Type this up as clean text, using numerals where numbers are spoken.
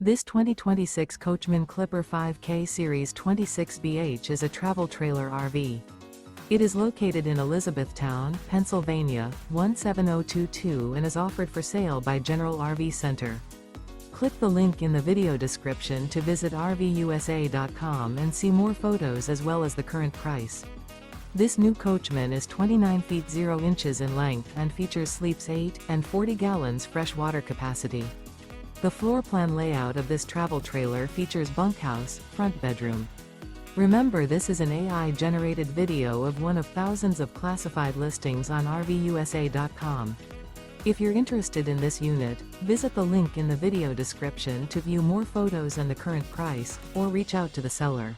This 2026 Coachmen Clipper 5K Series 26BH is a travel trailer RV. It is located in Elizabethtown, Pennsylvania, 17022 and is offered for sale by General RV Center. Click the link in the video description to visit RVUSA.com and see more photos as well as the current price. This new Coachmen is 29 feet 0 inches in length and features sleeps 8 and 40 gallons fresh water capacity. The floor plan layout of this travel trailer features bunkhouse, front bedroom. Remember, this is an AI-generated video of one of thousands of classified listings on RVUSA.com. If you're interested in this unit, visit the link in the video description to view more photos and the current price, or reach out to the seller.